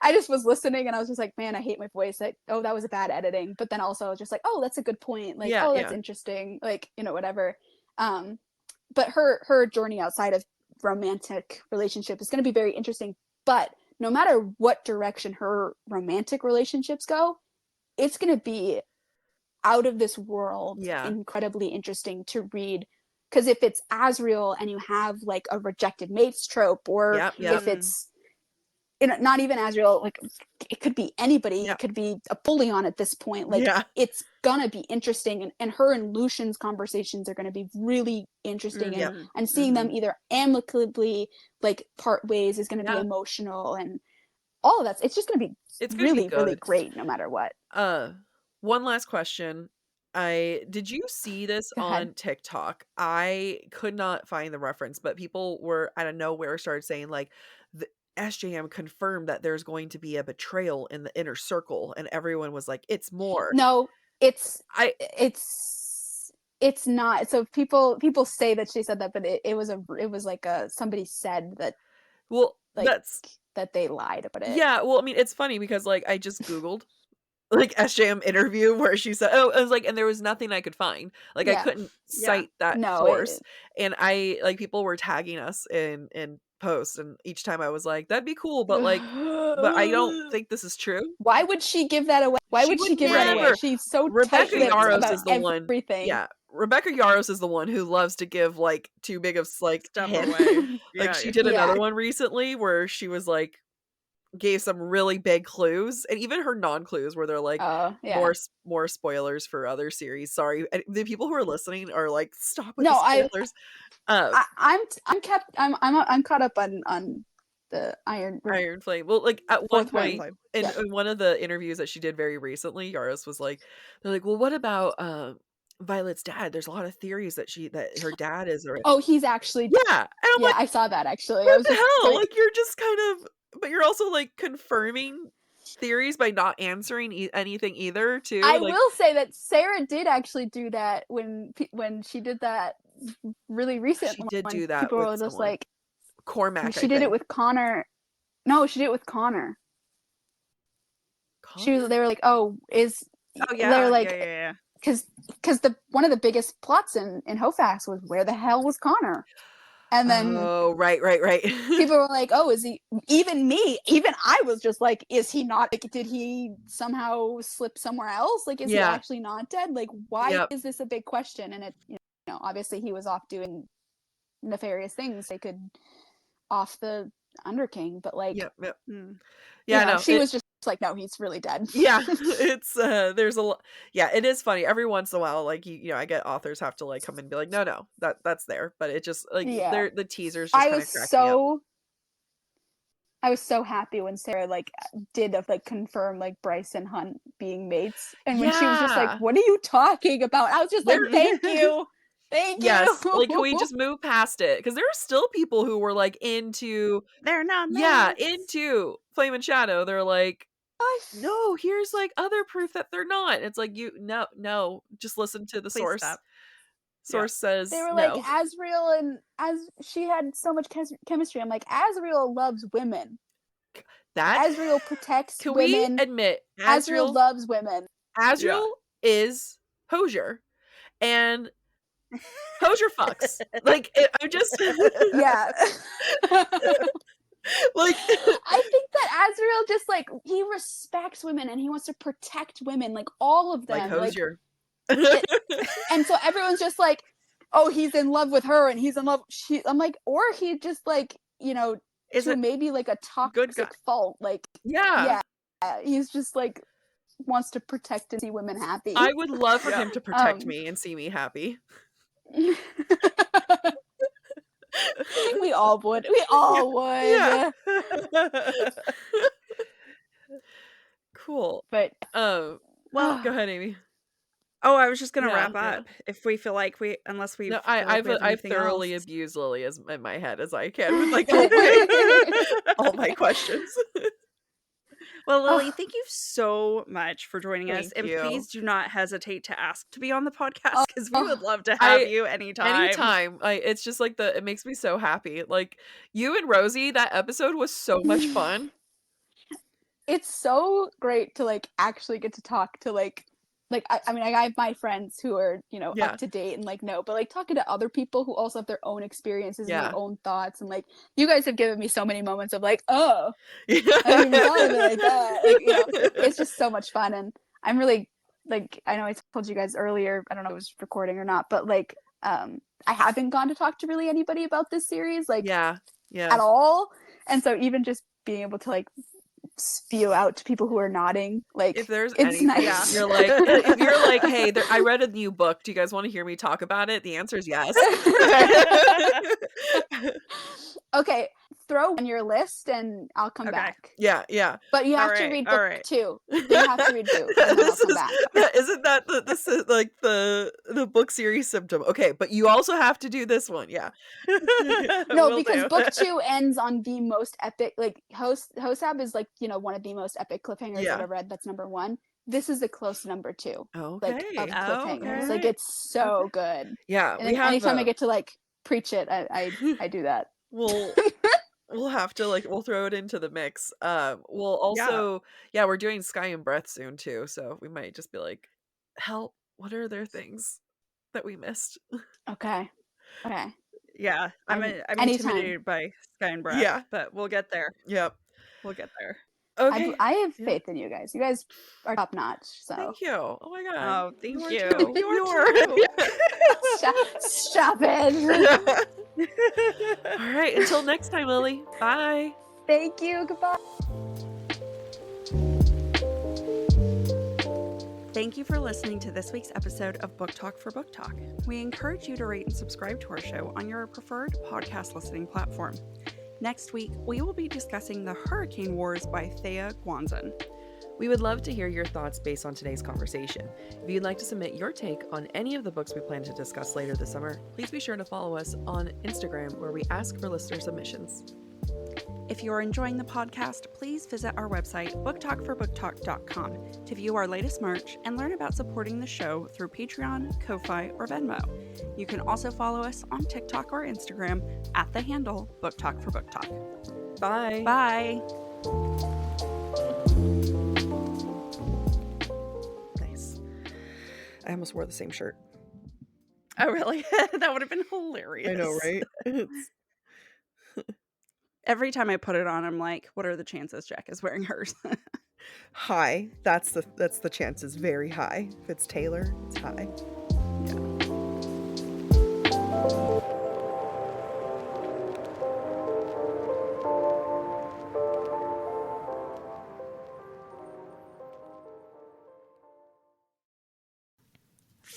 I just was listening, and I was just like, man, I hate my voice. That was a bad editing. But then also I was just like, oh, that's a good point. Like, that's interesting. Like, you know, whatever. But her journey outside of romantic relationship is going to be very interesting. But no matter what direction her romantic relationships go, it's going to be out of this world, incredibly interesting to read. Because if it's Asriel and you have like a rejected mates trope, or if it's not even Asriel, like, it could be anybody, it could be a Apollyon at this point. Like, it's gonna be interesting, and her and Lucien's conversations are gonna be really interesting, and seeing them either amicably, like, part ways, is gonna be emotional, and all of that. It's just gonna be really great no matter what. One last question. Did you see this on TikTok? I could not find the reference, but people were out of nowhere started saying, like, the SJM confirmed that there's going to be a betrayal in the inner circle, and everyone was like, it's more. No, it's not. So people say that she said that, but it was like somebody said that. Well, like, that they lied about it. Yeah, well, I mean, it's funny because, like, I just Googled like SJM interview where she said, I was like, and there was nothing I could find. Like, I couldn't cite that source. And people were tagging us in posts, and each time I was like, that'd be cool, but like, but I don't think this is true. Why would she give that away? Why would she give that away? She's so Rebecca Yarros about is the everything. one. Yeah. Rebecca Yarros is the one who loves to give like too big of like stuff away. Like, she did another one recently where she was like, gave some really big clues, and even her non-clues where they're like more spoilers for other series. Sorry, the people who are listening are like, stop with the spoilers. I'm caught up on the Iron Flame. Well, like, at one point in one of the interviews that she did very recently, Yaros was like, they're like, well, what about Violet's dad? There's a lot of theories that her dad is. He's actually and I'm like, I saw that actually. What the hell? Like, you're just kind of, but you're also like confirming theories by not answering anything either. Too. I will say that Sarah did actually do that when she did that really recently. She did do that. People were just like, Cormac. She did it with Connor. No, she did it with Connor. They were like, they're like, because one of the biggest plots in Hophax was, where the hell was Connor? And then right. People were like, oh, is he? Even I was just like, is he not? Like, did he somehow slip somewhere else? Like, is he actually not dead? Like, why is this a big question? And it, obviously he was off doing nefarious things. They could off the Underking, but like, no, she was just like, no, he's really dead. Yeah, it's there's a lot. Yeah, it is funny every once in a while. Like you know, I get authors have to like come and be like, no, that's there, but it just like the teasers just kind of crack me up. I was so happy when Sarah like did like confirm like Bryce and Hunt being mates, and when she was just like, "What are you talking about?" I was just like, "Thank you, thank you." Yes, like can we just move past it? Because there are still people who were like into they're not into Flame and Shadow. They're like, no, here's like other proof that they're not. It's like no, just listen to the source. Stop. Source says they were like Azriel, and as she had so much chemistry. I'm like, Azriel loves women. Azriel protects can women. We admit Azriel loves women. Azriel is Hosier, and Hosier fucks. Like I'm just yeah. Like I think that Azriel just like he respects women and he wants to protect women, like all of them. Like Hosier. And so everyone's just like, oh, he's in love with her and he's in love. I'm like, or he just like, you know, is it maybe like a toxic fault? Like, yeah, he's just like wants to protect and see women happy. I would love for him to protect me and see me happy. We all would. We all would. Yeah. Cool. But well, go ahead, Amy. Oh, I was just gonna wrap up. If we feel like unless we, I've thoroughly abused Lily as in my head as I can with like all my questions. Well, Lily, thank you so much for joining us, and please do not hesitate to ask to be on the podcast because we would love to have you anytime. Anytime. It's just like it makes me so happy. Like you and Rosie, that episode was so much fun. It's so great to like actually get to talk to like I mean, I have my friends who are, you know, up to date and like know, but like talking to other people who also have their own experiences and their own thoughts, and like you guys have given me so many moments of like, oh, I didn't even thought of it like that. Like, you know, it's just so much fun, and I'm really like, I know I told you guys earlier, I don't know if it was recording or not, but like, I haven't gone to talk to really anybody about this series, like, at all, and so even just being able to like spew out to people who are nodding, like if there's it's anything, nice. You're like, if you're like, hey, I read a new book, do you guys want to hear me talk about it? The answer is yes. Okay, throw on your list and I'll come back. Yeah. But you have to read book 2. You have to read 2 and then I'll come back. Isn't that this is like the book series symptom? Okay, but you also have to do this one. Yeah. No, because book 2 ends on the most epic, like Hosab is like, you know, one of the most epic cliffhangers that I've read. That's number 1. This is a close number 2. Okay. Like of cliffhangers. Like it's so good. Yeah. And anytime I get to like preach it, I do that. We'll have to like we'll throw it into the mix. We'll also we're doing Sky and Breath soon too, so we might just be like, help, what are their things that we missed? Okay. Yeah, I'm intimidated by Sky and Breath. Yeah, but we'll get there. Yep, we'll get there. Okay, I have faith in you guys. You guys are top notch. So thank you. Oh my god. Oh, thank you. You Stop it. All right, until next time, Lily. Bye. Thank you. Goodbye. Thank you for listening to this week's episode of Book Talk for Book Talk. We encourage you to rate and subscribe to our show on your preferred podcast listening platform. Next week, we will be discussing The Hurricane Wars by Thea Guanzon. We would love to hear your thoughts based on today's conversation. If you'd like to submit your take on any of the books we plan to discuss later this summer, please be sure to follow us on Instagram, where we ask for listener submissions. If you're enjoying the podcast, please visit our website, booktalkforbooktalk.com, to view our latest merch and learn about supporting the show through Patreon, Ko-Fi, or Venmo. You can also follow us on TikTok or Instagram at the handle booktalkforbooktalk. Bye. Bye. Nice. I almost wore the same shirt. Oh, really? That would have been hilarious. I know, right? Every time I put it on, I'm like, what are the chances Jack is wearing hers? High. That's the chances. Very high. If it's Taylor, it's high. Yeah.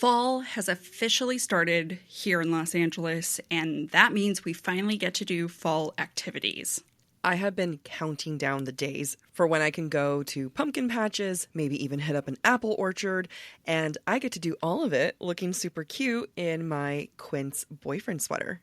Fall has officially started here in Los Angeles, and that means we finally get to do fall activities. I have been counting down the days for when I can go to pumpkin patches, maybe even hit up an apple orchard, and I get to do all of it looking super cute in my Quince boyfriend sweater.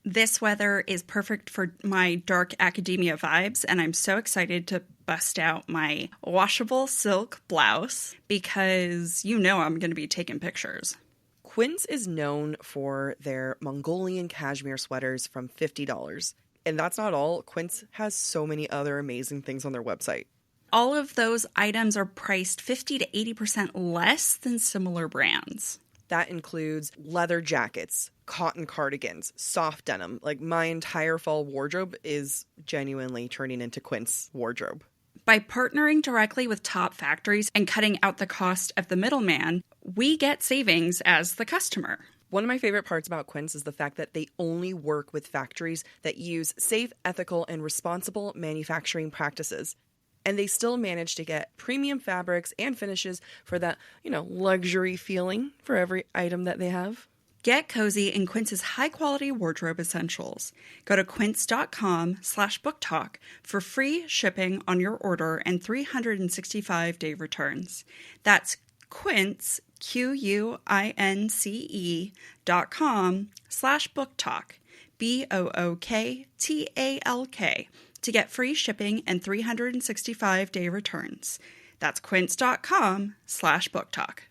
This weather is perfect for my dark academia vibes, and I'm so excited to bust out my washable silk blouse because you know I'm going to be taking pictures. Quince is known for their Mongolian cashmere sweaters from $50. And that's not all. Quince has so many other amazing things on their website. All of those items are priced 50 to 80% less than similar brands. That includes leather jackets, cotton cardigans, soft denim. Like, my entire fall wardrobe is genuinely turning into Quince wardrobe. By partnering directly with top factories and cutting out the cost of the middleman, we get savings as the customer. One of my favorite parts about Quince is the fact that they only work with factories that use safe, ethical, and responsible manufacturing practices. And they still manage to get premium fabrics and finishes for that, luxury feeling for every item that they have. Get cozy in Quince's high-quality wardrobe essentials. Go to quince.com/booktalk for free shipping on your order and 365-day returns. That's Quince, QUINCE.com/booktalk, BOOKTALK, to get free shipping and 365-day returns. That's quince.com/booktalk.